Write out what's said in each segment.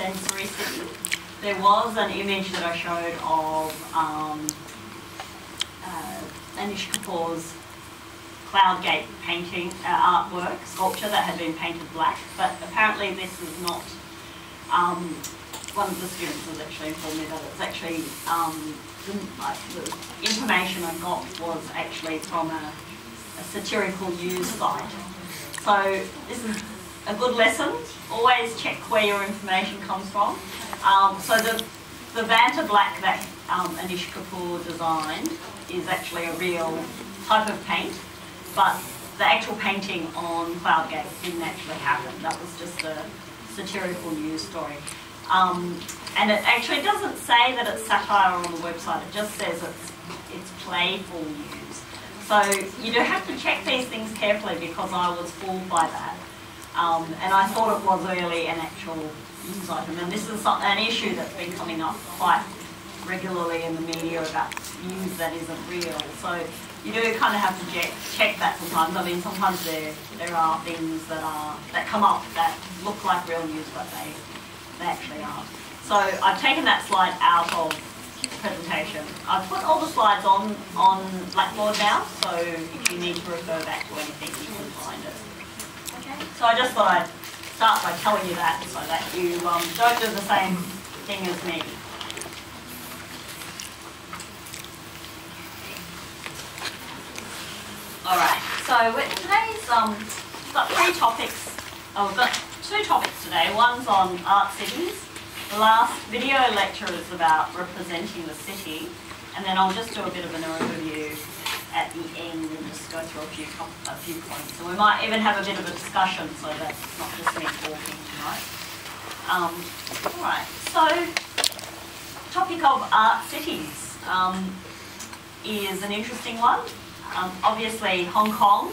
sensory city. There was an image that I showed of Anish Kapoor's Cloud Gate painting, artwork, sculpture that had been painted black, but apparently this is not, one of the students has actually informed me that it's actually, the information I got was actually from a satirical news site. So this is a good lesson. Always check where your information comes from. So the Vanta black that Anish Kapoor designed is actually a real type of paint, but the actual painting on Cloudgate didn't actually happen. That was just a satirical news story. And it actually doesn't say that it's satire on the website, it just says it's playful news. So you do have to check these things carefully because I was fooled by that. And I thought it was really an actual news item. And this is an issue that's been coming up quite regularly in the media about news that isn't real. So you do kind of have to check that sometimes. I mean, sometimes there are things that come up that look like real news, but they actually aren't. So I've taken that slide out of the presentation. I've put all the slides on Blackboard now, so if you need to refer back to anything, you can find it. Okay. So I just thought I'd start by telling you that so that you don't do the same thing as me. Alright, so today's we've got three topics. Oh, we've got two topics today. One's on art cities. The last video lecture is about representing the city, and then I'll just do a bit of an overview at the end and just go through a few points. And we might even have a bit of a discussion so that it's not just me talking tonight. Alright, so topic of art cities is an interesting one. Obviously, Hong Kong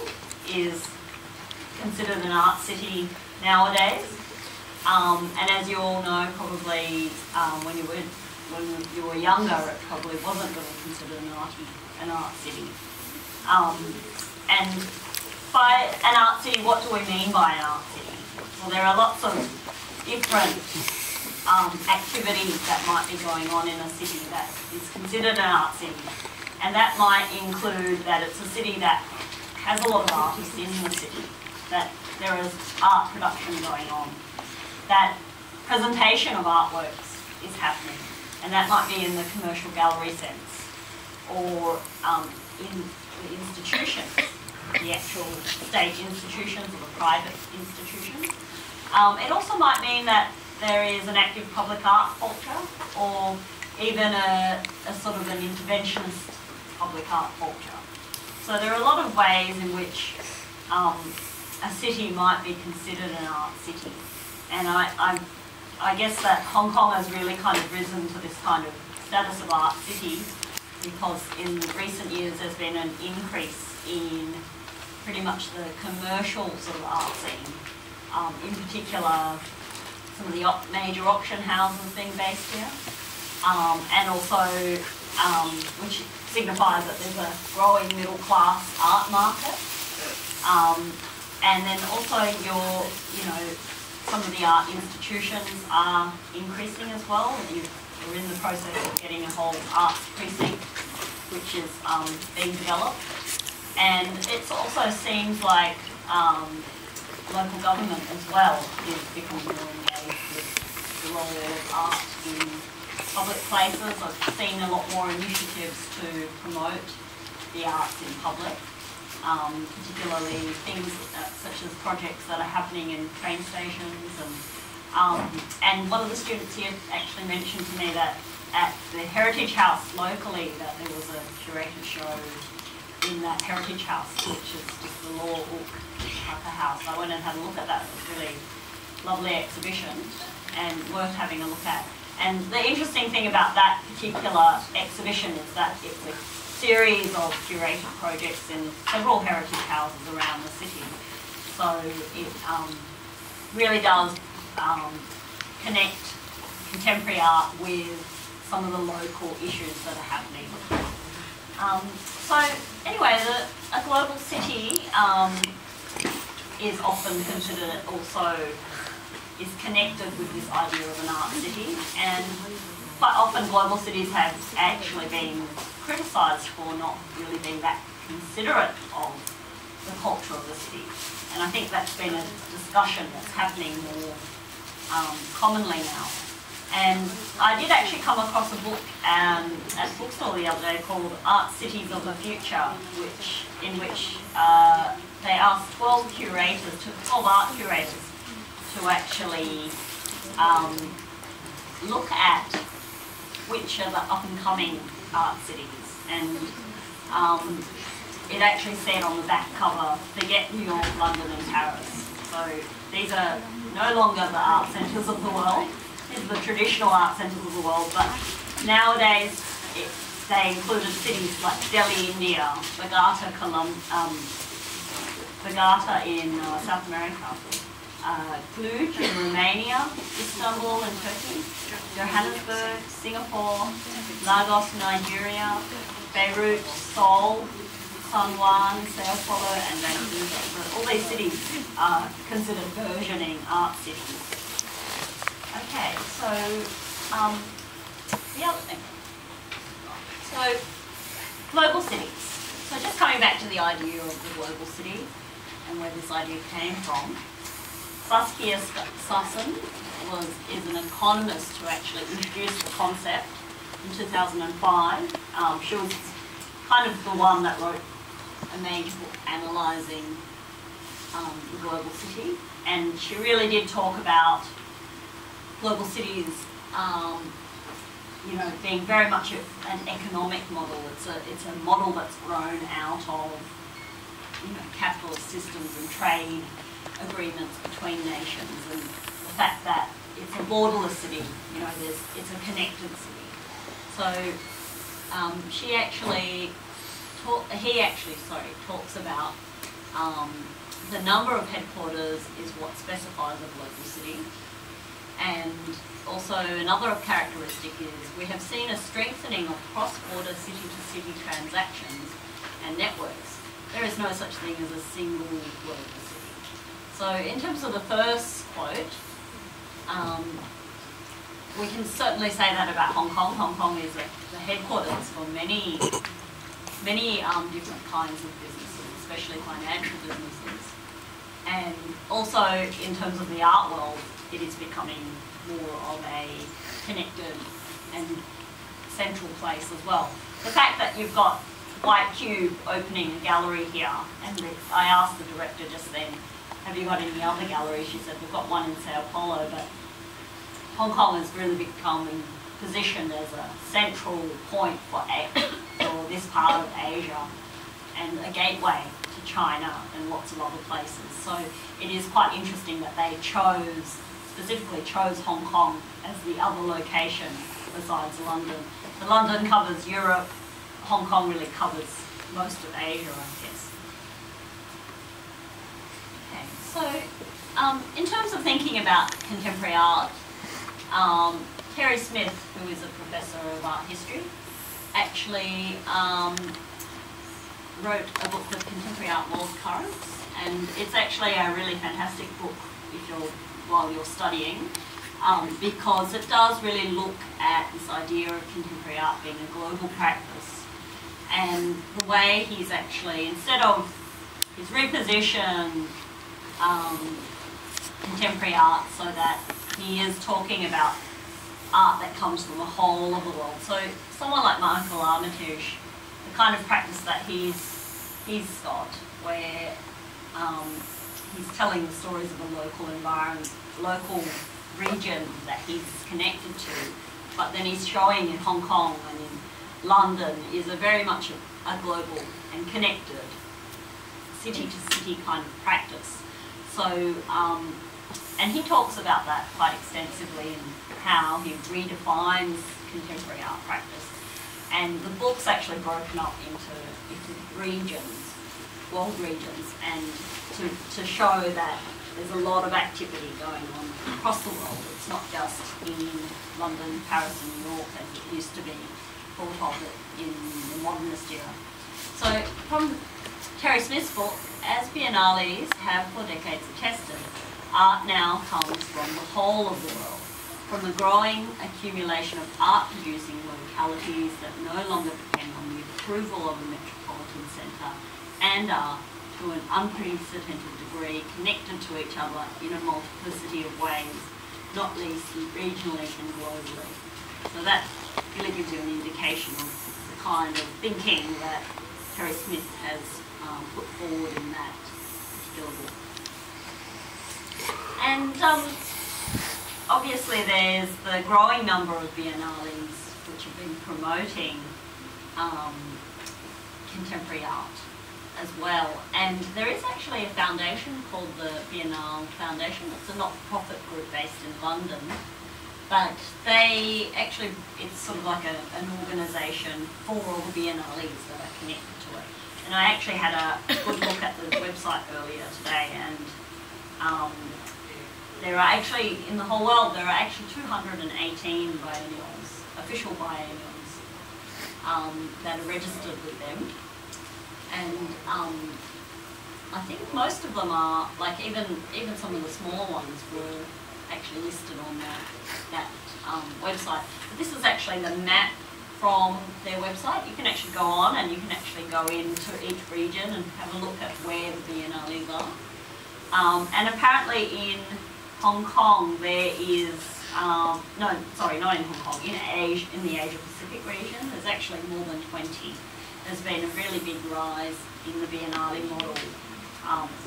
is considered an art city nowadays, and as you all know, probably when you were younger, it probably wasn't really considered an art city. And by an art city, what do we mean by an art city? Well, there are lots of different activities that might be going on in a city that is considered an art city. And that might include that it's a city that has a lot of artists in the city, that there is art production going on, that presentation of artworks is happening, and that might be in the commercial gallery sense, or in the institutions, the actual state institutions or the private institutions. It also might mean that there is an active public art culture, or even a sort of an interventionist public art culture. So there are a lot of ways in which a city might be considered an art city. And I guess that Hong Kong has really kind of risen to this kind of status of art city because in recent years there's been an increase in pretty much the commercial sort of art scene. In particular, some of the major auction houses being based here. And also, which signifies that there's a growing middle class art market. And then also some of the art institutions are increasing as well. We're in the process of getting a whole arts precinct, which is being developed. And it also seems like local government as well is becoming more engaged with the role of art in public places. I've seen a lot more initiatives to promote the arts in public, particularly things such as projects that are happening in train stations. And one of the students here actually mentioned to me that at the Heritage House locally that there was a curator show in that Heritage House, which is just the Law Ook type of house. I went and had a look at that. It was a really lovely exhibition and worth having a look at. And the interesting thing about that particular exhibition is that it's a series of curated projects in several heritage houses around the city. So it really does connect contemporary art with some of the local issues that are happening. So anyway, a global city is often considered also is connected with this idea of an art city, and quite often global cities have actually been criticised for not really being that considerate of the culture of the city. And I think that's been a discussion that's happening more commonly now. And I did actually come across a book at a bookstore the other day called Art Cities of the Future, in which they asked 12 art curators to actually look at which are the up-and-coming art cities. And it actually said on the back cover, forget New York, London and Paris. So these are no longer the art centres of the world. These are the traditional art centres of the world, but nowadays they included cities like Delhi, India, Bagata in South America, Cluj in Romania, Istanbul in Turkey, Johannesburg, Singapore, Lagos, Nigeria, Beirut, Seoul, San Juan, Sao Paulo and Vancouver. So all these cities are considered burgeoning art cities. Okay, so the other thing. So global cities. So just coming back to the idea of the global city and where this idea came from. Saskia Sassen is an economist who actually introduced the concept in 2005. She was kind of the one that wrote a major book analysing the global city, and she really did talk about global cities, you know, being very much an economic model. It's a model that's grown out of, you know, capitalist systems and trade agreements between nations, and the fact that it's a borderless city. You know, it's a connected city. So he talks about the number of headquarters is what specifies a global city. And also another characteristic is we have seen a strengthening of cross-border city-to-city transactions and networks. There is no such thing as a single global city. So in terms of the first quote, we can certainly say that about Hong Kong. Hong Kong is the headquarters for many different kinds of businesses, especially financial businesses. And also in terms of the art world, it is becoming more of a connected and central place as well. The fact that you've got White Cube opening a gallery here, and I asked the director just then, have you got any other galleries? She said, we've got one in Sao Paulo, but Hong Kong has really become positioned as a central point for this part of Asia and a gateway to China and lots of other places. So it is quite interesting that they specifically chose Hong Kong as the other location besides London. So London covers Europe, Hong Kong really covers most of Asia, I guess. Okay, so in terms of thinking about contemporary art, Terry Smith, who is a professor of art history, actually wrote a book called Contemporary Art World Currents, and it's actually a really fantastic book while you're studying, because it does really look at this idea of contemporary art being a global practice, and the way he's actually, instead of, he's repositioned contemporary art so that he is talking about art that comes from the whole of the world. So someone like Michael Armitage, the kind of practice that he's got, where he's telling the stories of a local environment, local region that he's connected to, but then he's showing in Hong Kong and in London is a very much a global and connected city-to-city kind of practice. So, and he talks about that quite extensively and how he redefines contemporary art practice. And the book's actually broken up into regions, world regions, and to show that there's a lot of activity going on across the world. It's not just in London, Paris and New York as it used to be thought of it in the modernist era. So from Terry Smith's book, as biennales have for decades attested, art now comes from the whole of the world, from the growing accumulation of art-producing localities that no longer depend on the approval of a metropolitan centre and are, to an unprecedented degree, connected to each other in a multiplicity of ways, not least regionally and globally. So that really gives you an indication of the kind of thinking that Terry Smith has put forward in that particular book. And obviously there's the growing number of biennales which have been promoting contemporary art as well. And there is actually a foundation called the Biennale Foundation. It's a not-for-profit group based in London. But they actually, it's sort of like an organisation for all the biennales that are connected to it. And I actually had a good look at the website earlier today, and there are actually, in the whole world, there are actually 218 biennials, official biennials, that are registered with them. And I think most of them are, like even some of the smaller ones were actually listed on that website. But this is actually the map from their website. You can actually go on and you can actually go into each region and have a look at where the biennales are. And apparently in Hong Kong there is, no, sorry, not in Hong Kong, in the Asia Pacific region, there's actually more than 20. There's been a really big rise in the biennale model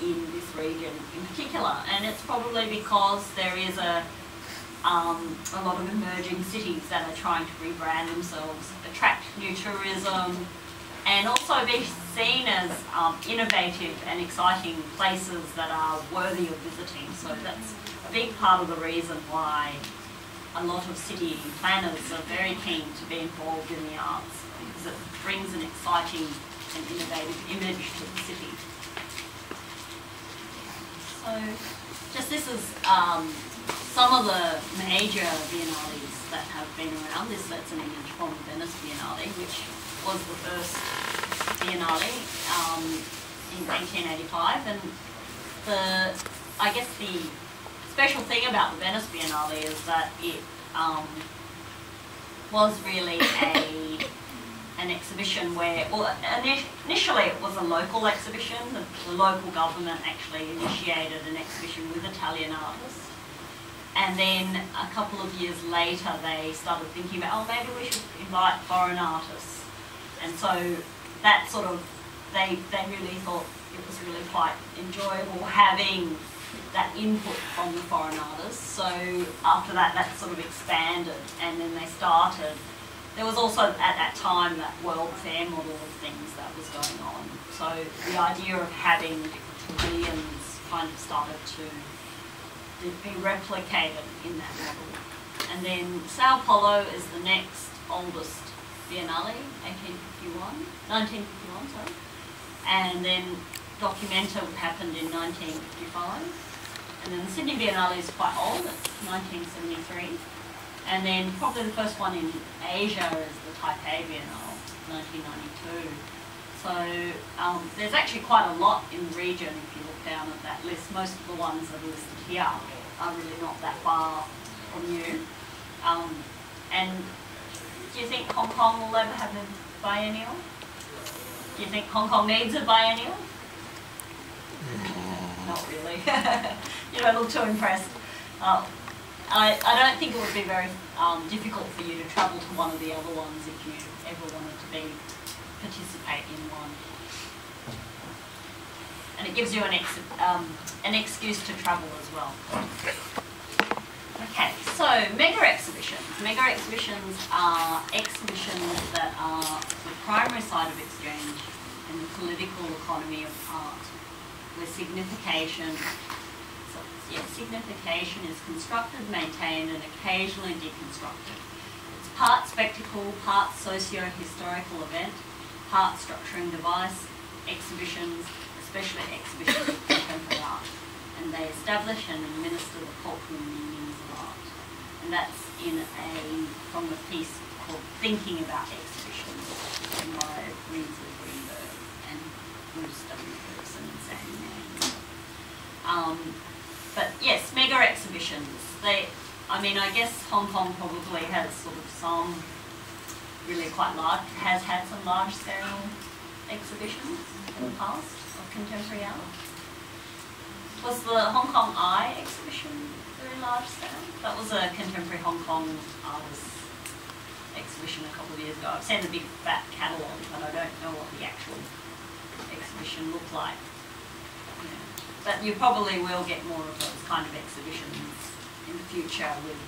in this region in particular, and it's probably because there is a lot of emerging cities that are trying to rebrand themselves, attract new tourism, and also be seen as innovative and exciting places that are worthy of visiting. So that's a big part of the reason why a lot of city planners are very keen to be involved in the arts, because it brings an exciting and innovative image to the city. So just this is some of the major biennales that have been around. That's an image from the Venice Biennale, which was the first biennale in 1885. And I guess the special thing about the Venice Biennale is that it was really an exhibition where, well, initially it was a local exhibition. The local government actually initiated an exhibition with Italian artists. And then a couple of years later they started thinking about, oh, maybe we should invite foreign artists. And so that sort of, they really thought it was really quite enjoyable having that input from the foreign artists. So after that, that sort of expanded, and then they started. There was also at that time that World Fair model of things that was going on. So the idea of having pavilions kind of started to be replicated in that model. And then Sao Paulo is the next oldest biennale, 1951, sorry. And then Documenta happened in 1955. And then the Sydney Biennale is quite old, it's 1973. And then probably the first one in Asia is the Taipei Biennale, 1992. So there's actually quite a lot in the region if you look down at that list. Most of the ones that are listed here are really not that far from you. And do you think Hong Kong will ever have a biennial? Do you think Hong Kong needs a biennial? Not really. You don't look too impressed. I don't think it would be very difficult for you to travel to one of the other ones if you ever wanted to participate in one. And it gives you an excuse to travel as well. Okay, so mega exhibitions. Mega exhibitions are exhibitions that are the primary side of exchange in the political economy of art, where signification is constructed, maintained, and occasionally deconstructed. It's part spectacle, part socio-historical event, part structuring device, exhibitions, especially exhibitions of contemporary art. And they establish and administer the cultural meanings of art. And that's from a piece called Thinking About Exhibitions, written by Rinsler Greenberg and Bruce W. Ferguson and Sandy Mann. But yes, mega exhibitions. I mean, I guess Hong Kong probably has sort of some really quite large, has had some large scale exhibitions in the past of contemporary art. Was the Hong Kong Eye exhibition very large scale? That was a contemporary Hong Kong artist exhibition a couple of years ago. I've seen the big fat catalogue, but I don't know what the actual exhibition looked like. Yeah. But you probably will get more of those kind of exhibitions in the future with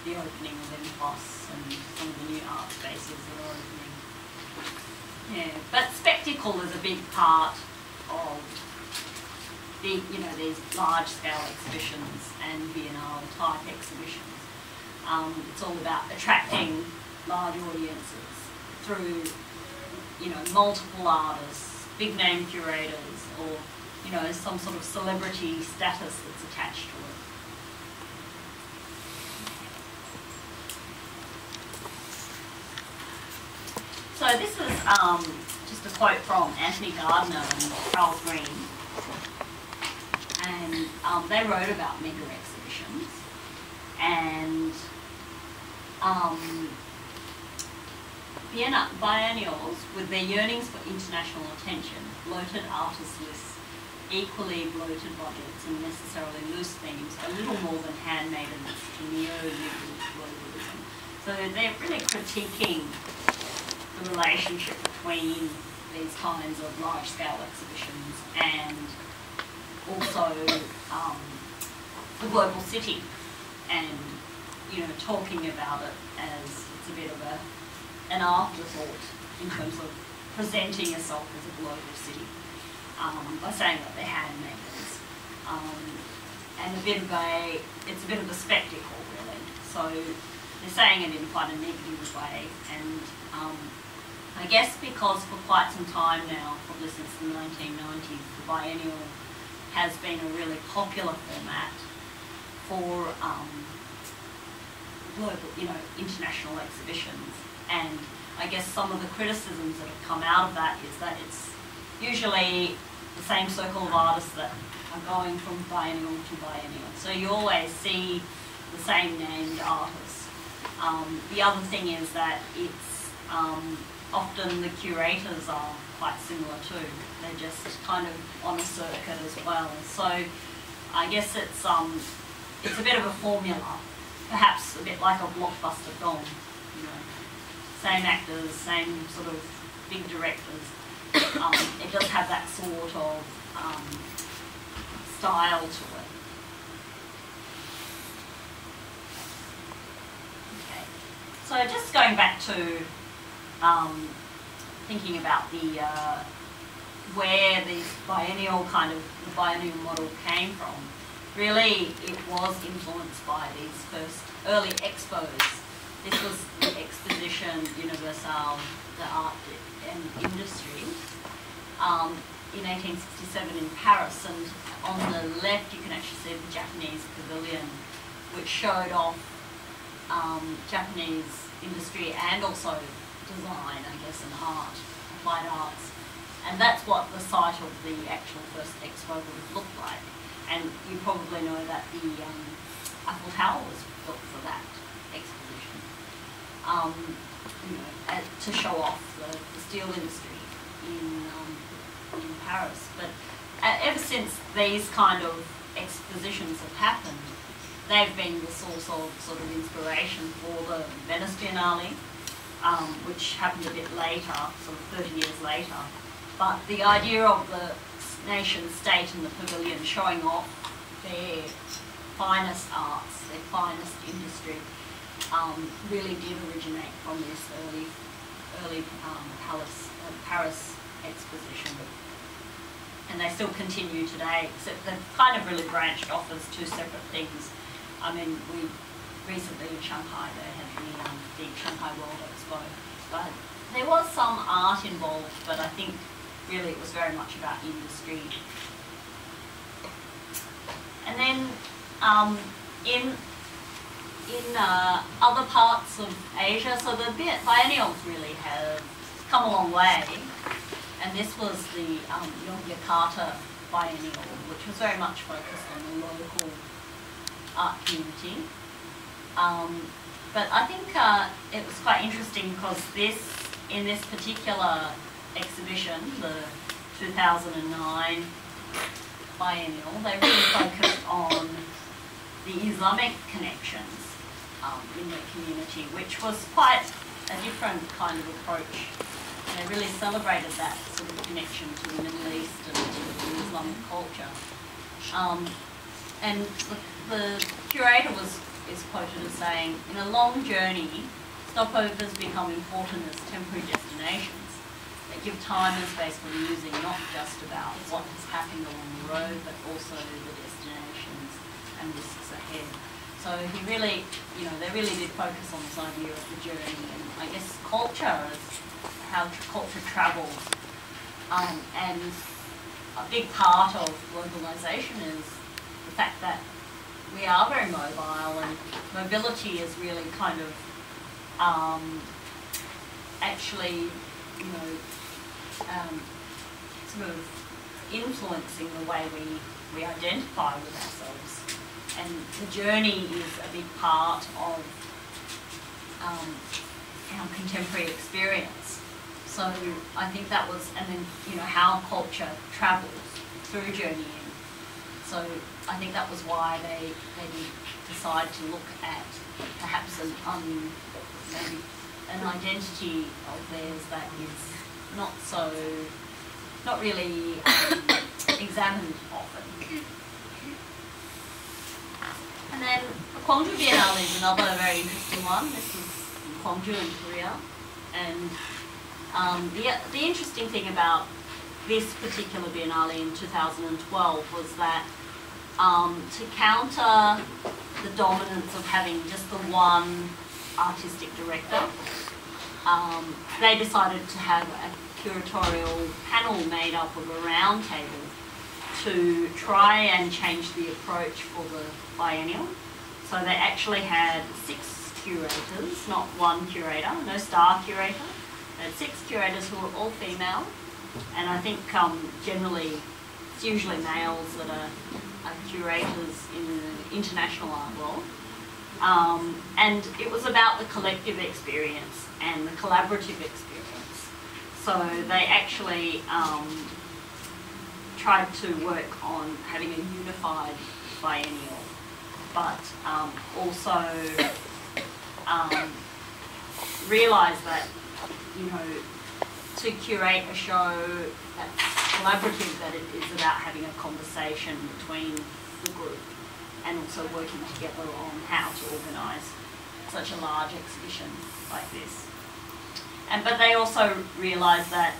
the opening of MPOS and some of the new art spaces that are opening. Yeah, but spectacle is a big part of the, these large-scale exhibitions and biennale type exhibitions. It's all about attracting large audiences through, multiple artists, big-name curators, or, some sort of celebrity status that's attached to it. So this is just a quote from Anthony Gardner and Charles Green, and they wrote about mega exhibitions, and biennials, with their yearnings for international attention, bloated artist lists, equally bloated budgets, and necessarily loose themes, are little more than handmaidens to neoliberal globalism. So they're really critiquing the relationship between these kinds of large-scale exhibitions and also the global city, and talking about it as it's a bit of an afterthought in terms of presenting yourself as a global city by saying that they're handmaidens, and it's a bit of a spectacle really. So they're saying it in quite a negative way, and I guess because for quite some time now, probably since the 1990s, the biennial has been a really popular format for global, international exhibitions. And I guess some of the criticisms that have come out of that is that it's usually the same circle of artists that are going from biennial to biennial. So you always see the same named artists. The other thing is that it's often the curators are quite similar too. They're just kind of on a circuit as well. So I guess it's a bit of a formula, perhaps a bit like a blockbuster film. Same actors, same sort of big directors. It does have that sort of style to it. Okay, so just going back to thinking about the where the biennial model came from. Really, it was influenced by these first early expos. This was the Exposition Universelle d'Art and Industrie in 1867 in Paris, and on the left you can actually see the Japanese pavilion, which showed off Japanese industry and also design, I guess, and art, applied arts. And that's what the site of the actual first expo would have looked like. And you probably know that the Eiffel Tower was built for that exposition, to show off the steel industry in Paris. But ever since these kind of expositions have happened, they've been the source of sort of inspiration for the Venice Biennale, which happened a bit later, sort of 30 years later. But the idea of the nation state and the pavilion showing off their finest arts, their finest industry, really did originate from this early Paris exposition. And they still continue today, except they've kind of really branched off as two separate things. I mean, we recently in Shanghai, they had the Shanghai World Expo, but there was some art involved, but I think really it was very much about industry. And then in other parts of Asia, so the biennials really have come a long way, and this was the Yogyakarta biennial, which was very much focused on the local art community. But I think it was quite interesting because in this particular exhibition, the 2009 biennial, they really focused on the Islamic connections in the community, which was quite a different kind of approach. They really celebrated that sort of connection to the Middle East and to the Islamic culture. And the curator is quoted as saying, in a long journey, stopovers become important as temporary destinations. They give time and space for musing, not just about what has happened along the road, but also the destinations and risks ahead. So he really, they really did focus on this idea of the journey, and I guess culture as how culture travels. And a big part of globalisation is the fact that we are very mobile, and mobility is really kind of actually, sort of influencing the way we identify with ourselves. And the journey is a big part of our contemporary experience. So I think that was, and then, how culture travels through journeying. So I think that was why they did decide to look at perhaps maybe an identity of theirs that is not really examined often. And then the Gwangju Biennale is another very interesting one. This is in Gwangju in Korea. And the interesting thing about this particular Biennale in 2012 was that to counter the dominance of having just the one artistic director, they decided to have a curatorial panel made up of a round table to try and change the approach for the biennial. So they actually had 6 curators, not one curator, no star curator. They had 6 curators who were all female, and I think generally it's usually males that are curators in the international art world. And it was about the collective experience and the collaborative experience. So they actually tried to work on having a unified biennial, but also realised that, to curate a show that's collaborative, that it is about having a conversation between the group and also working together on how to organise such a large exhibition like this. But they also realised that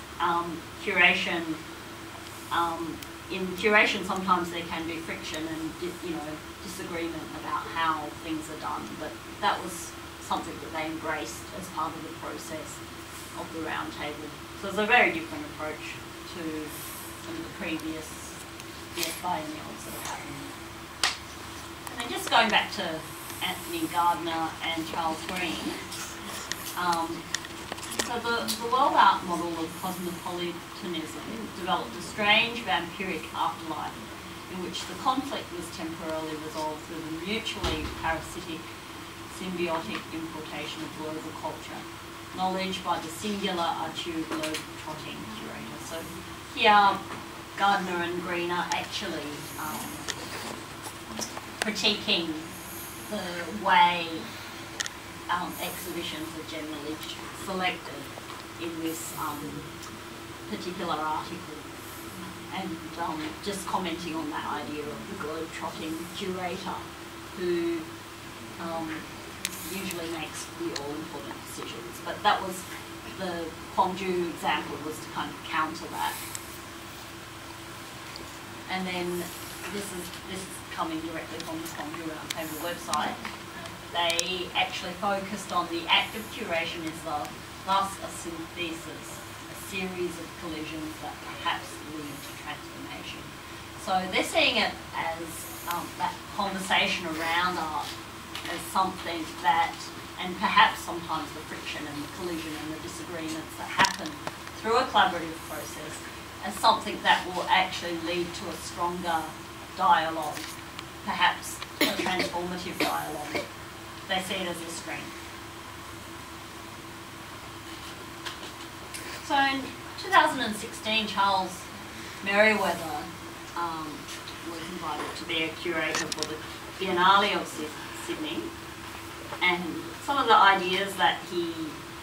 in curation sometimes there can be friction and disagreement about how things are done, but that was something that they embraced as part of the process of the round table. So it's a very different approach to some of the previous biennials that have happened. And then just going back to Anthony Gardner and Charles Green, so the world art model of cosmopolitanism developed a strange vampiric afterlife in which the conflict was temporarily resolved through the mutually parasitic, symbiotic importation of global culture, knowledge by the singular artu globe-trotting curator. So here, Gardner and Green are actually critiquing the way exhibitions are generally selected in this particular article, and just commenting on that idea of the globe-trotting curator who usually makes the all-important decisions. But that was the Gwangju example, was to kind of counter that. And then this is coming directly from the Gwangju Roundtable website. They actually focused on the act of curation is thus a synthesis, a series of collisions that perhaps lead to transformation. So they're seeing it as that conversation around art as something that, and perhaps sometimes the friction and the collision and the disagreements that happen through a collaborative process, as something that will actually lead to a stronger dialogue, perhaps a transformative dialogue. They see it as a strength. So in 2016, Charles Merriweather was invited to be a curator for the Biennale of Sydney, and some of the ideas that he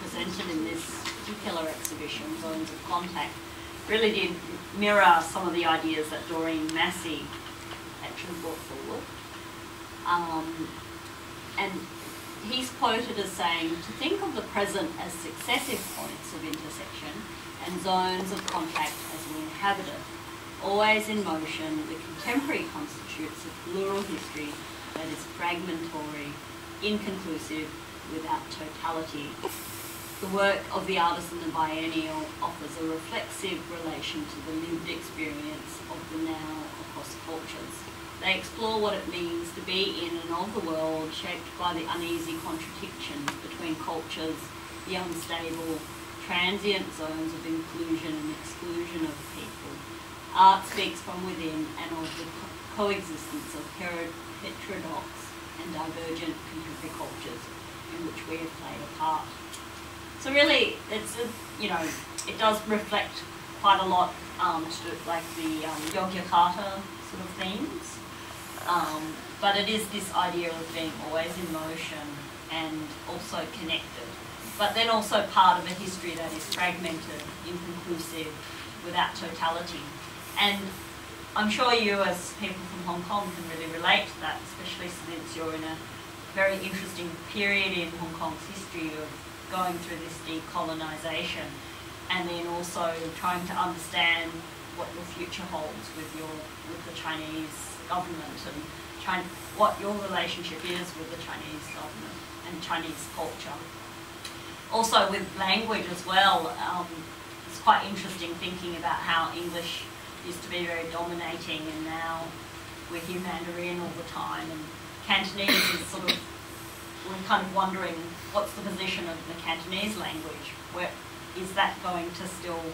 presented in this particular exhibition, Zones of Contact, really did mirror some of the ideas that Doreen Massey actually brought forward. And he's quoted as saying, to think of the present as successive points of intersection and zones of contact as we inhabit it, always in motion, the contemporary constitutes a plural history that is fragmentary, inconclusive, without totality. The work of the artist in the biennial offers a reflexive relation to the lived experience of the now across cultures. They explore what it means to be in and of the world, shaped by the uneasy contradictions between cultures, the unstable, transient zones of inclusion and exclusion of people. Art speaks from within and of the coexistence of heterodox and divergent contemporary cultures in which we have played a part. So really, it's it does reflect quite a lot to like the Yogyakarta sort of themes, but it is this idea of being always in motion and also connected, but then also part of a history that is fragmented, inconclusive, without totality. And I'm sure you as people from Hong Kong can really relate to that, especially since you're in a very interesting period in Hong Kong's history of going through this decolonisation, and then also trying to understand what your future holds with the Chinese government, and what your relationship is with the Chinese government and Chinese culture. Also with language as well, it's quite interesting thinking about how English used to be very dominating, and now we hear Mandarin all the time, and Cantonese is sort of, we're kind of wondering what's the position of the Cantonese language. Where is that going to still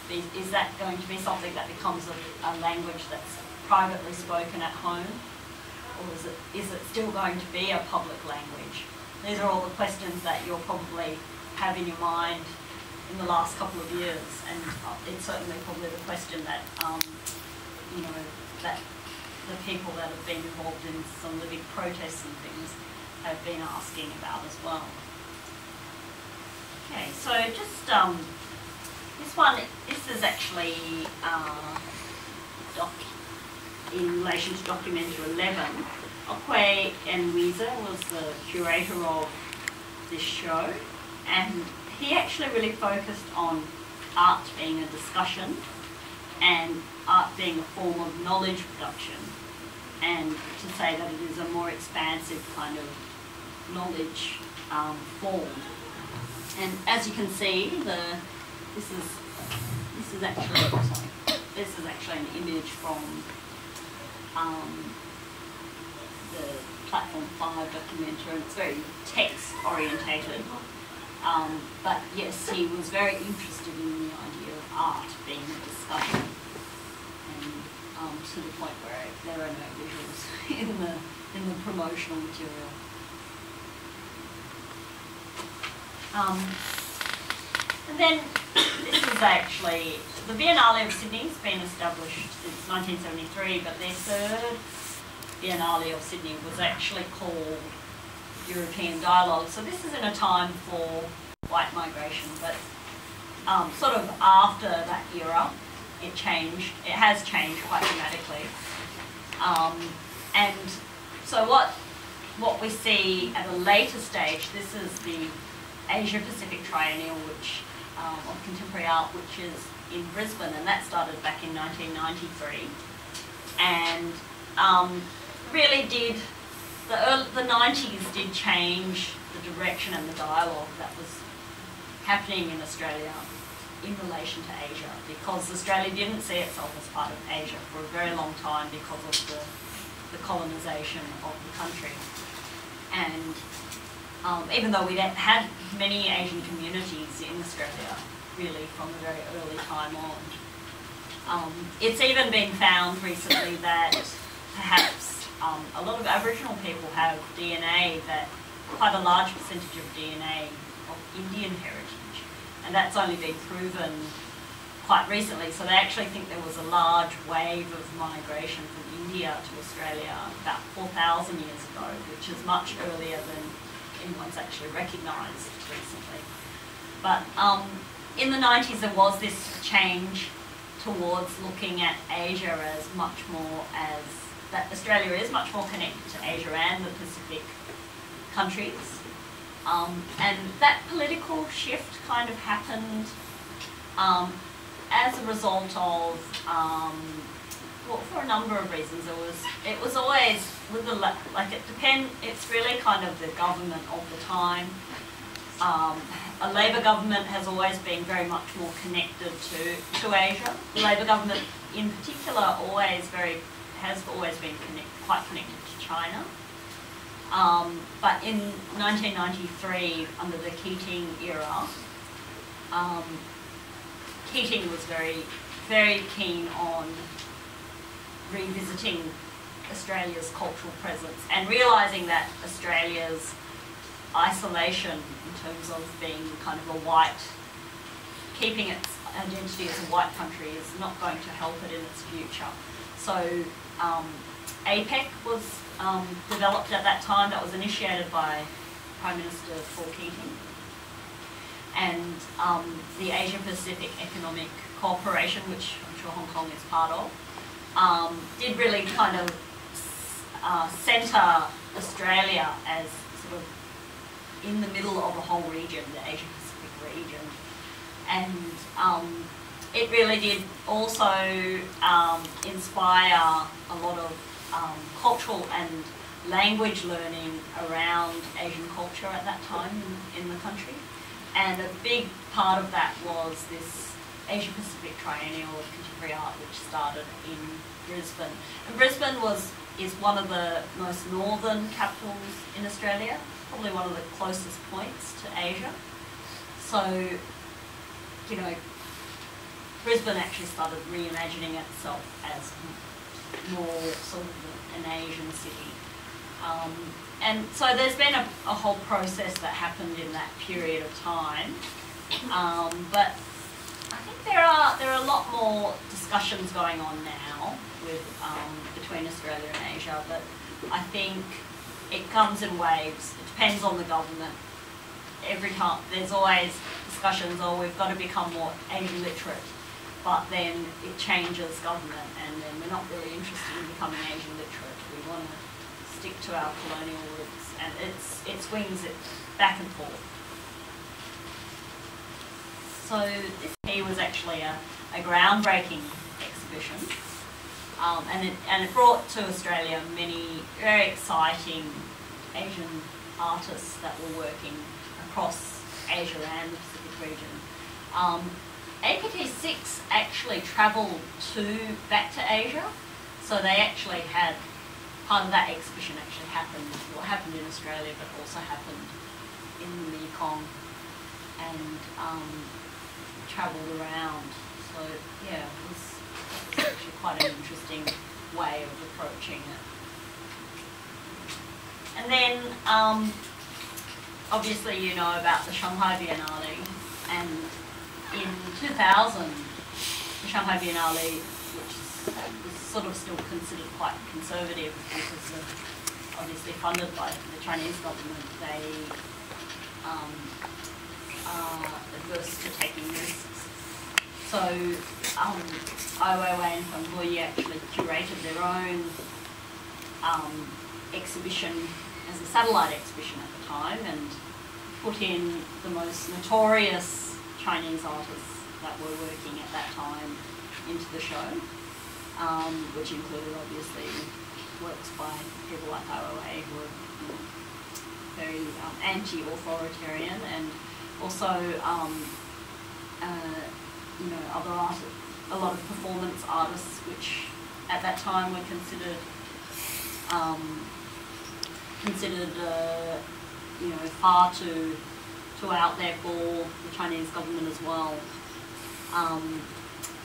be? Is that going to be something that becomes a language that's privately spoken at home, or is it still going to be a public language? These are all the questions that you'll probably have in your mind in the last couple of years, and it's certainly probably the question that that the people that have been involved in some of the big protests and things have been asking about as well. Okay, so just this is actually in relation to documentary 11. Okwe Enwiza was the curator of this show, and he actually really focused on art being a discussion and art being a form of knowledge production, and to say that it is a more expansive kind of knowledge form. And as you can see, this is actually an image from the Platform 5 documentary. It's very text orientated, but yes, he was very interested in the idea of art being a discussion, and to the point where there are no visuals in the promotional material. And then this is actually, the Biennale of Sydney has been established since 1973, but their third Biennale of Sydney was actually called European Dialogue. So this is in a time for white migration, but sort of after that era, it has changed quite dramatically. And so what we see at a later stage, this is the Asia Pacific Triennial of Contemporary Art, which is in Brisbane, and that started back in 1993. And really did, the 90s did change the direction and the dialogue that was happening in Australia in relation to Asia, because Australia didn't see itself as part of Asia for a very long time because of the colonisation of the country. And even though we had many Asian communities in Australia, really from a very early time on. It's even been found recently that perhaps a lot of Aboriginal people have DNA that, quite a large percentage of DNA of Indian heritage, and that's only been proven quite recently. So they actually think there was a large wave of migration from India to Australia about 4,000 years ago, which is much earlier than anyone's actually recognised recently. But in the 90s there was this change towards looking at Asia as much more as, that Australia is much more connected to Asia and the Pacific countries. And that political shift kind of happened as a result of, well, for a number of reasons. It was always, with the, it's really kind of the government of the time. A Labor government has always been very much more connected to Asia. The Labor government in particular has always been quite connected to China. But in 1993, under the Keating era, Keating was very, very keen on revisiting Australia's cultural presence and realising that Australia's isolation in terms of being kind of a white, keeping its identity as a white country is not going to help it in its future. So APEC was developed at that time. That was initiated by Prime Minister Paul Keating. And the Asia Pacific Economic Cooperation, which I'm sure Hong Kong is part of, did really kind of centre Australia as sort of in the middle of the whole region, the Asia Pacific region. And it really did also inspire a lot of cultural and language learning around Asian culture at that time in the country. And a big part of that was this Asia Pacific Triennial of Contemporary Art, which started in Brisbane. And Brisbane is one of the most northern capitals in Australia, probably one of the closest points to Asia. So, you know, Brisbane actually started reimagining itself as more sort of an Asian city. And so there's been a whole process that happened in that period of time. But I think there are a lot more discussions going on now with between Australia and Asia, but I think it comes in waves. It depends on the government. Every time there's always discussions, oh, we've got to become more Asian literate, but then it changes government, and then we're not really interested in becoming Asian literate. We want to stick to our colonial roots, and it swings it back and forth. So this here was actually a groundbreaking exhibition, and it brought to Australia many very exciting Asian artists that were working across Asia and the Pacific region. APT6 actually travelled back to Asia, so they actually had part of that exhibition actually happened in Australia, but also happened in the Mekong and travelled around. So yeah, it was actually quite an interesting way of approaching it. And then obviously you know about the Shanghai Biennale, and in 2000 the Shanghai Biennale, which was sort of still considered quite conservative because of obviously funded by the Chinese government, they are adverse to taking risks. So Ai Weiwei and Feng Buyi actually curated their own exhibition as a satellite exhibition at the time, and put in the most notorious Chinese artists that were working at that time into the show, which included obviously works by people like Ai Weiwei, who were very anti-authoritarian, and also you know, other artists, a lot of performance artists, which at that time were considered you know, far too out there for the Chinese government as well.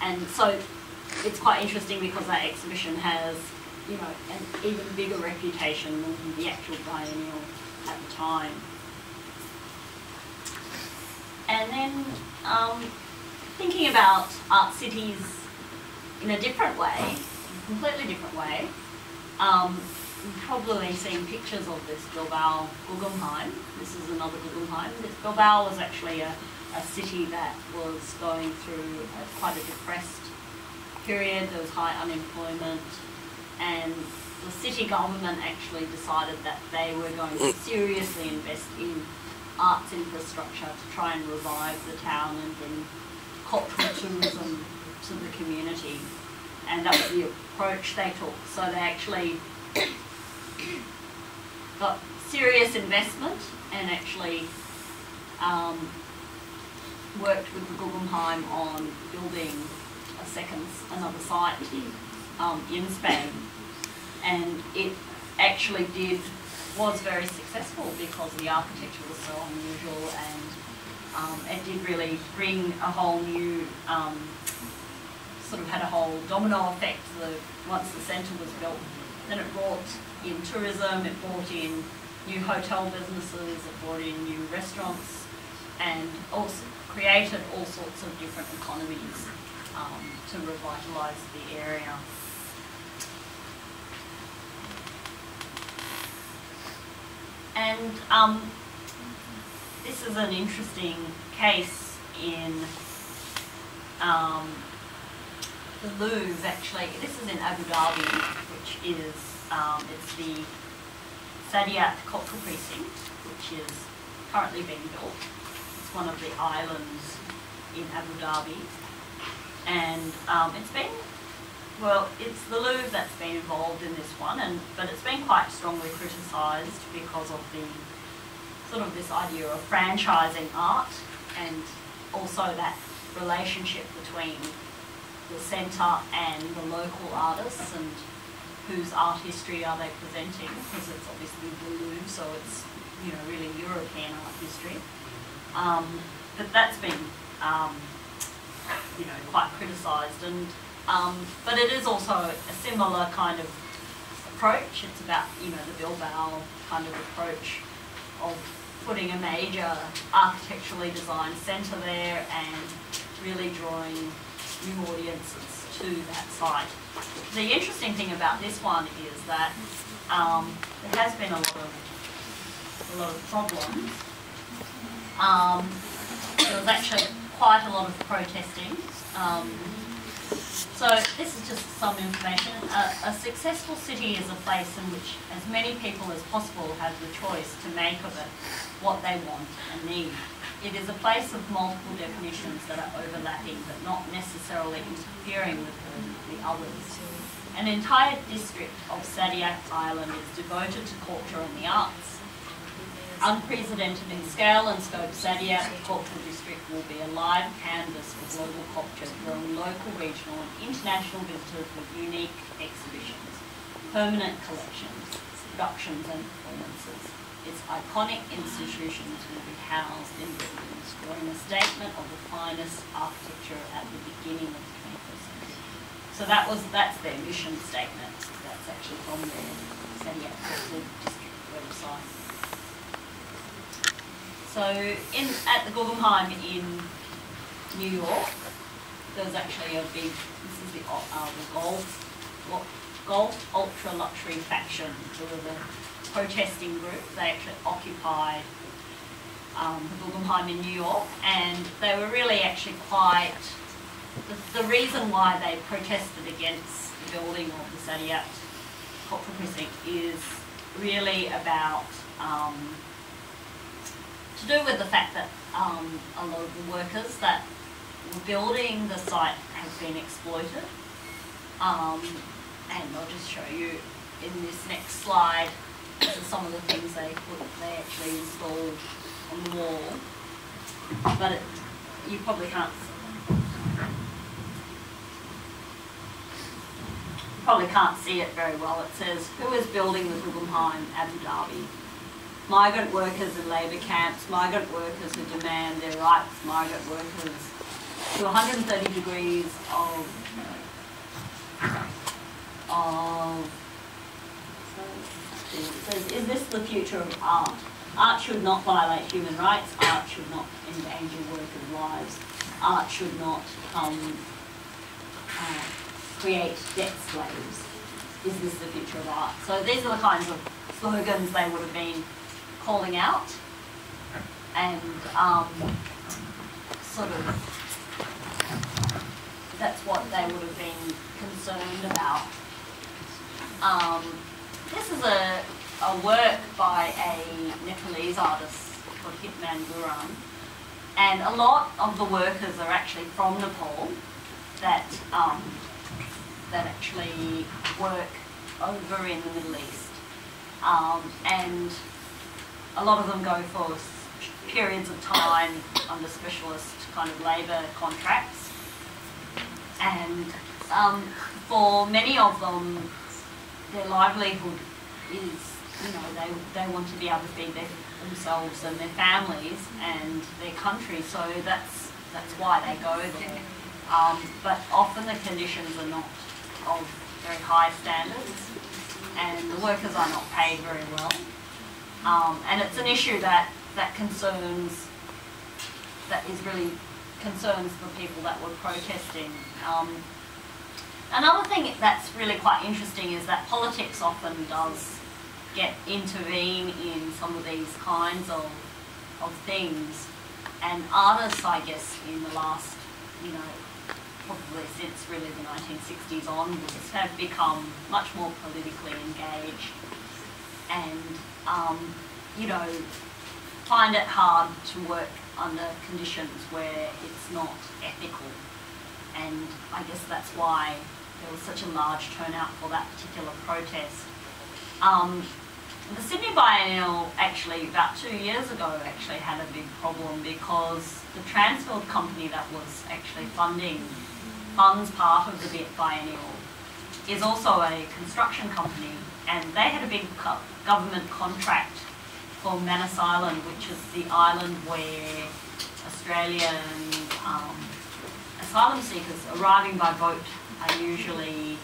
And so it's quite interesting because that exhibition has you know, an even bigger reputation than the actual biennial at the time. And then thinking about art cities in a different way, a completely different way, you've probably seen pictures of this Globel Guggenheim. This is another Guggenheim. Globel was actually a city that was going through quite a depressed period. There was high unemployment, and the city government actually decided that they were going to seriously invest in arts infrastructure to try and revive the town and bring cultural tourism to the community. And that was the approach they took. So they actually got serious investment and actually worked with the Guggenheim on building another site in Spain. And it actually was very successful because the architecture was so unusual, and it did really bring a whole new, sort of had a whole domino effect. Once the centre was built, then it brought in tourism, it brought in new hotel businesses, it brought in new restaurants, and also created all sorts of different economies to revitalise the area. And this is an interesting case in the Louvre, actually. This is in Abu Dhabi, which is, it's the Saadiyat Cultural Precinct, which is currently being built. It's one of the islands in Abu Dhabi. And it's been, well, it's the Louvre that's been involved in this one, but it's been quite strongly criticised because of the sort of this idea of franchising art, and also that relationship between the centre and the local artists, and whose art history are they presenting, because it's obviously the Louvre, so it's, you know, really European art history. But that's been, you know, quite criticised, and but it is also a similar kind of approach. It's about, you know, the Bilbao kind of approach of putting a major architecturally designed centre there and really drawing new audiences to that site. The interesting thing about this one is that there has been a lot of problems. There was actually quite a lot of protesting. So this is just some information. A successful city is a place in which as many people as possible have the choice to make of it what they want and need. It is a place of multiple definitions that are overlapping but not necessarily interfering with the others. An entire district of Saadiyat Island is devoted to culture and the arts. Unprecedented in scale and scope, Saadiyat Cultural District will be a live canvas for global culture, drawing local, regional and international visitors with unique exhibitions, permanent collections, productions and performances. Its iconic institutions will be housed in buildings, drawing a statement of the finest architecture at the beginning of the 21st century. So that's their mission statement. That's actually from their Saadiyat Cultural District website. So at the Guggenheim in New York, there's actually a big, this is the Golf Ultra Luxury faction, who were the protesting group. They actually occupied the Guggenheim in New York, and they were really actually quite, the reason why they protested against the building of the Saadiyat Cultural Precinct is really about to do with the fact that a lot of the workers that were building the site have been exploited. And I'll just show you in this next slide, these are some of the things they actually installed on the wall. But you probably can't see it very well. It says, "Who is building the Guggenheim, Abu Dhabi? Migrant workers in labour camps, migrant workers who demand their rights, migrant workers to 130 degrees of It says, is this the future of art? Art should not violate human rights. Art should not endanger workers' lives. Art should not create debt slaves. Is this the future of art? So these are the kinds of slogans they would have been calling out, and sort of that's what they would have been concerned about. This is a work by a Nepalese artist called Hitman Guram, and a lot of the workers are actually from Nepal that that actually work over in the Middle East, and a lot of them go for periods of time under specialist kind of labour contracts, and for many of them, their livelihood is, you know, they want to be able to feed themselves and their families and their country, so that's why they go there. But often the conditions are not of very high standards, and the workers are not paid very well. And it's an issue that really concerns the people that were protesting. Another thing that's really quite interesting is that politics often does intervene in some of these kinds of things, and artists, I guess, in the last, you know, probably since really the 1960s onwards, have become much more politically engaged, and you know, find it hard to work under conditions where it's not ethical. And I guess that's why there was such a large turnout for that particular protest. The Sydney Biennial actually, about 2 years ago, actually had a big problem because the Transfield company that was actually funds part of the Biennial is also a construction company, and they had a big government contract for Manus Island, which is the island where Australian asylum seekers arriving by boat are usually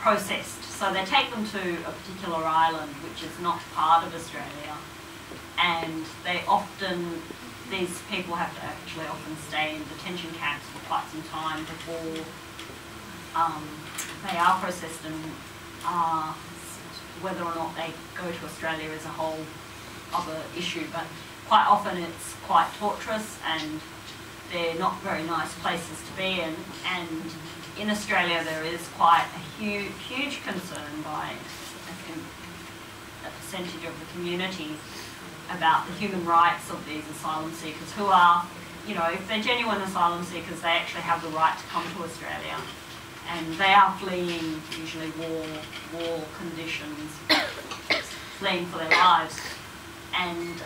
processed. So they take them to a particular island which is not part of Australia, and these people have to actually often stay in detention camps for quite some time before they are processed, and whether or not they go to Australia is a whole other issue, but quite often it's quite torturous and they're not very nice places to be in. And in Australia there is quite a huge concern by a percentage of the community about the human rights of these asylum seekers, who are, you know, if they're genuine asylum seekers, they actually have the right to come to Australia, and they are fleeing usually war conditions, fleeing for their lives. And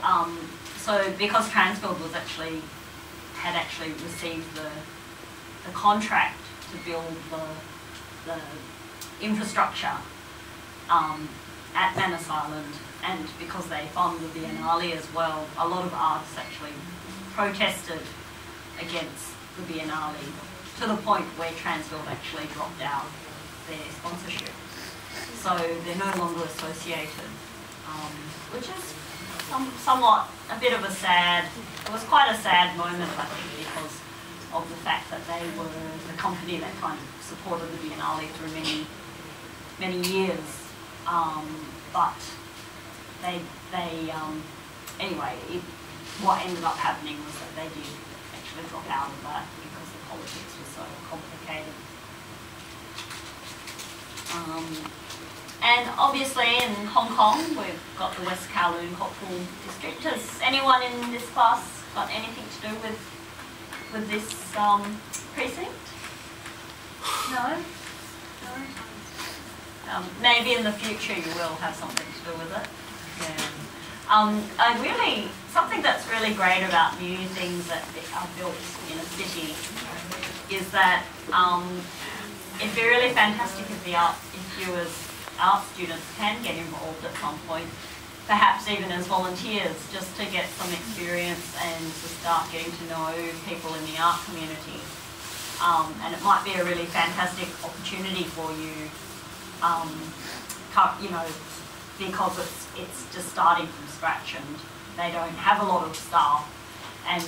so because Transfield had actually received the contract to build the infrastructure at Manus Island, and because they fund the Biennale as well, a lot of artists actually protested against the Biennale, to the point where Transfield actually dropped out their sponsorship. So they're no longer associated, which is somewhat a bit of it was quite a sad moment, I think, because of the fact that they were the company that kind of supported the Biennale through many years. But anyway, what ended up happening was that they did actually drop out of that because the politics was so complicated. And obviously in Hong Kong, we've got the West Kowloon Cultural District. Has anyone in this class got anything to do with this precinct? No? Maybe in the future you will have something to do with it. Yeah. Something that's really great about new things that are built in a city is that it'd be really fantastic if you as art students can get involved at some point, perhaps even as volunteers, just to get some experience and to start getting to know people in the art community. And it might be a really fantastic opportunity for you you know, because it's just starting from scratch and they don't have a lot of staff. And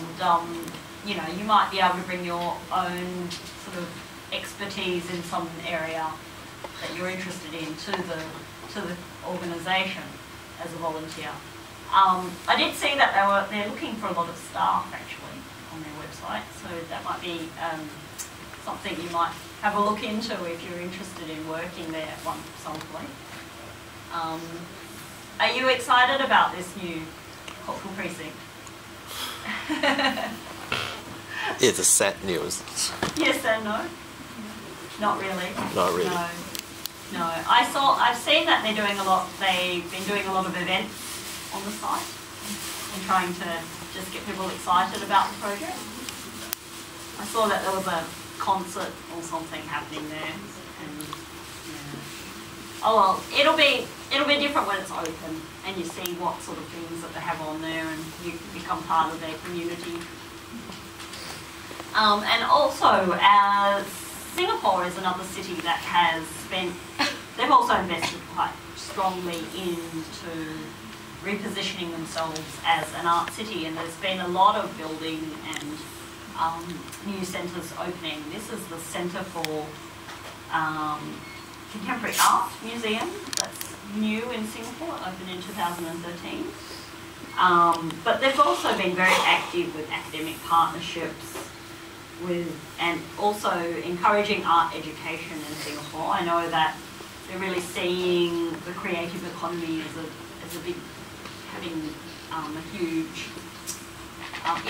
you know, you might be able to bring your own sort of expertise in some area that you're interested in to the organisation as a volunteer. I did see that they're looking for a lot of staff actually on their website, so that might be something you might have a look into if you're interested in working there at some point. Are you excited about this new cultural precinct? It's sad news. Yes and no? Not really. Not really. No. No. I've seen that they've been doing a lot of events on the site and trying to just get people excited about the project. I saw that there was a concert or something happening there, and yeah. Oh well, it'll be different when it's open and you see what sort of things that they have on there and you become part of their community. And also, Singapore is another city that has they've also invested quite strongly into repositioning themselves as an art city, and there's been a lot of building and new centres opening. This is the Centre for Contemporary Art Museum that's new in Singapore, opened in 2013. But they've also been very active with academic partnerships and also encouraging art education in Singapore. I know that they're really seeing the creative economy as a big, having a huge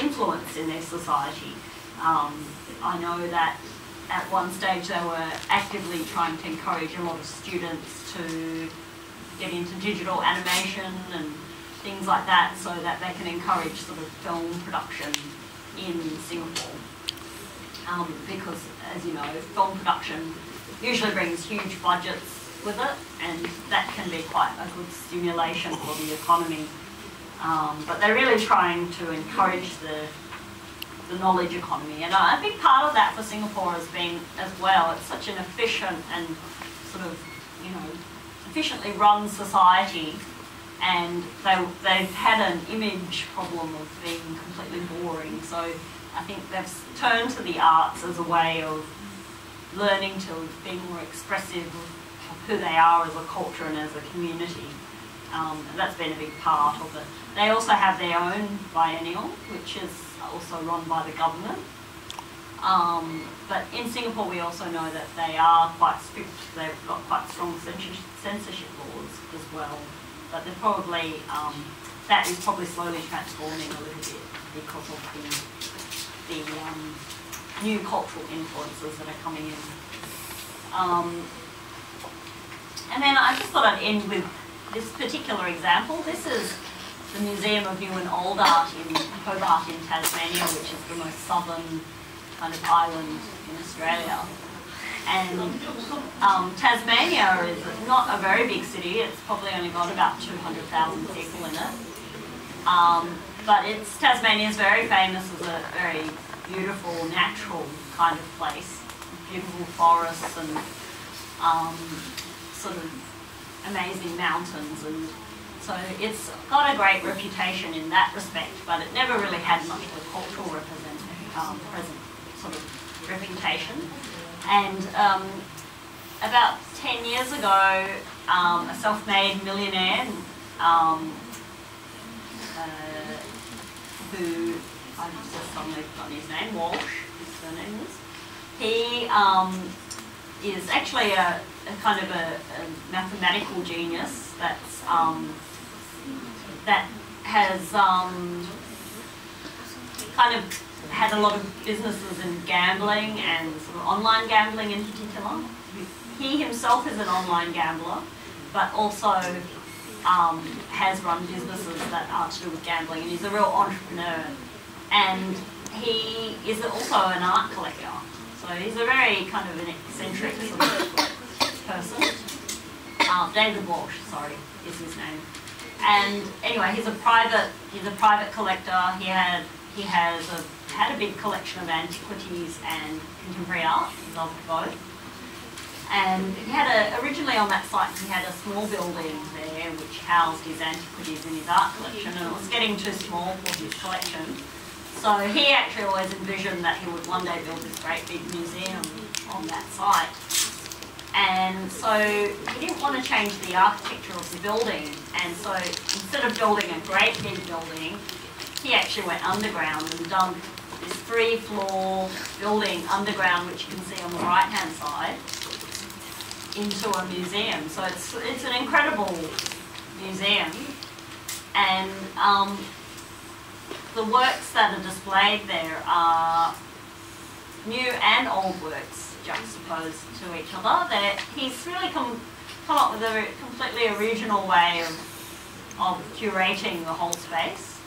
influence in their society. I know that at one stage they were actively trying to encourage a lot of students to get into digital animation and things like that so that they can encourage sort of film production in Singapore. Because, as you know, film production usually brings huge budgets with it, and that can be quite a good stimulation for the economy. But they're really trying to encourage the knowledge economy, and a big part of that for Singapore has been as well. It's such an efficient and sort of, you know, efficiently run society, and they've had an image problem of being completely boring. So I think they've turned to the arts as a way of learning to be more expressive of who they are as a culture and as a community. And that's been a big part of it. They also have their own biennial, which is also run by the government. But in Singapore, we also know that they are quite strict. They've got quite strong censorship laws as well. But they're probably, that is probably slowly transforming a little bit because of the new cultural influences that are coming in. And then I just thought I'd end with this particular example. This is the Museum of New and Old Art in Hobart in Tasmania, which is the most southern kind of island in Australia. And Tasmania is not a very big city. It's probably only got about 200,000 people in it. But Tasmania is very famous as a very beautiful, natural kind of place. Beautiful forests and sort of amazing mountains, and so it's got a great reputation in that respect, but it never really had much of a cultural sort of reputation. And about 10 years ago, a self-made millionaire who, I've just suddenly forgotten his name, Walsh, his surname is. He is actually a kind of a mathematical genius that's that has kind of had a lot of businesses in gambling and sort of online gambling in particular. He himself is an online gambler, but also has run businesses that are to do with gambling, and he's a real entrepreneur. And he is also an art collector. So he's a very kind of an eccentric sort of person. David Walsh, sorry, is his name. And anyway, he's a private collector. He had a big collection of antiquities and contemporary art. He loved both. And he had originally on that site he had a small building there which housed his antiquities in his art collection, and it was getting too small for his collection. So he actually always envisioned that he would one day build this great big museum on that site. And so he didn't want to change the architecture of the building, and so instead of building a great big building, he actually went underground and done this 3-floor building underground, which you can see on the right-hand side, into a museum. So it's an incredible museum, and the works that are displayed there are new and old works juxtaposed to each other. He's really come up with a completely original way of curating the whole space,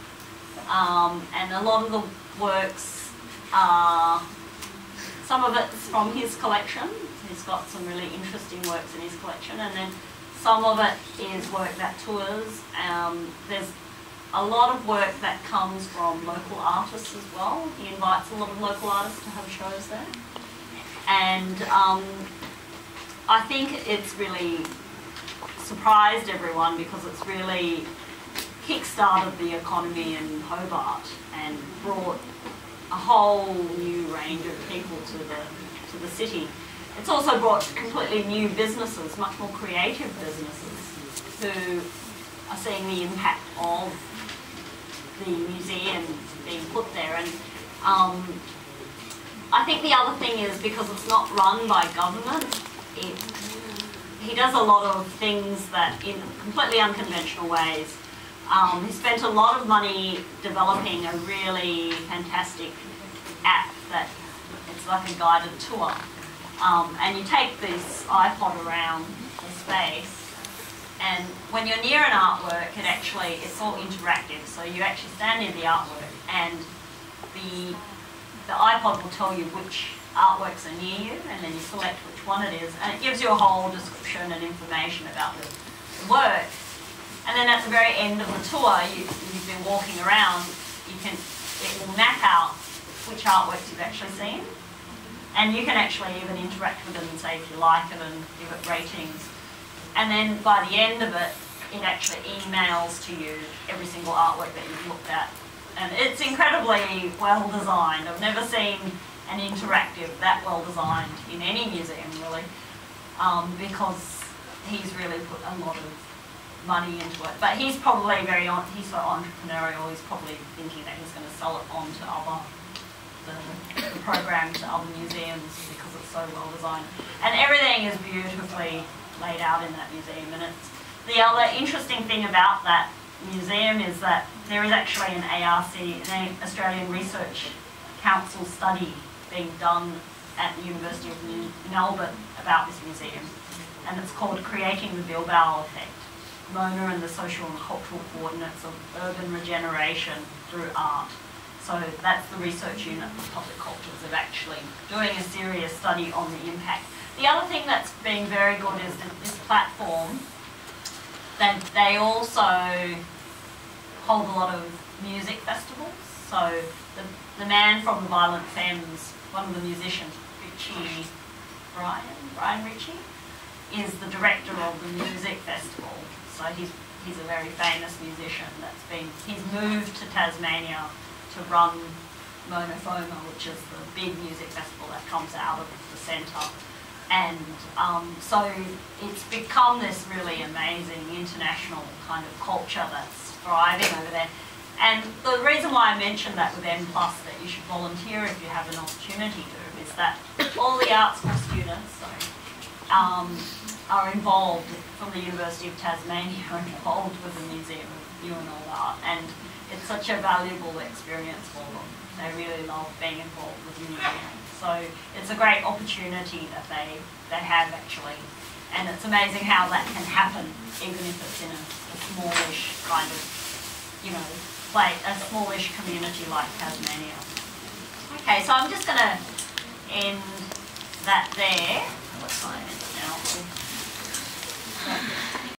and a lot of the works are, some of it's from his collection. He's got some really interesting works in his collection, and then some of it is work that tours. There's a lot of work that comes from local artists as well. He invites a lot of local artists to have shows there. And I think it's really surprised everyone because it's really kick-started the economy in Hobart and brought a whole new range of people to the city. It's also brought completely new businesses, much more creative businesses, who are seeing the impact of the museum being put there. And I think the other thing is, because it's not run by government, he does a lot of things that in completely unconventional ways. He spent a lot of money developing a really fantastic app that it's like a guided tour. And you take this iPod around the space, and when you're near an artwork, it's all interactive. So you actually stand near the artwork, and the iPod will tell you which artworks are near you, and then you select which one it is, and it gives you a whole description and information about the work. And then at the very end of the tour, you've been walking around, it will map out which artworks you've actually seen. And you can actually even interact with them and say if you like it and give it ratings. And then by the end of it, it actually emails to you every single artwork that you've looked at. And it's incredibly well designed. I've never seen an interactive that well designed in any museum really, because he's really put a lot of money into it. But he's probably he's so entrepreneurial, he's probably thinking that he's going to sell it on to the program to other museums because it's so well designed. And everything is beautifully laid out in that museum. And the other interesting thing about that museum is that there is actually an ARC, an Australian Research Council study being done at the University of Melbourne about this museum. And it's called Creating the Globel Effect, Mona and the Social and Cultural Coordinates of Urban Regeneration Through Art. So that's the research unit of Public Cultures of actually doing a serious study on the impact. The other thing that's been very good is that this platform, that they also hold a lot of music festivals. So the man from the Violent Femmes, one of the musicians, Brian Ritchie, is the director of the music festival. So he's a very famous musician he's moved to Tasmania to run Mona Foma, which is the big music festival that comes out of the centre. And so it's become this really amazing international kind of culture that's thriving over there. And the reason why I mentioned that with M+, that you should volunteer if you have an opportunity to, is that all the art school students are involved, from the University of Tasmania, are involved with the Museum of New and Old Art. And it's such a valuable experience for them. They really love being involved with the museum. So it's a great opportunity that they have actually. And it's amazing how that can happen, even if it's in a smallish kind of, a smallish community like Tasmania. Okay, so I'm just going to end that there. What's my end now?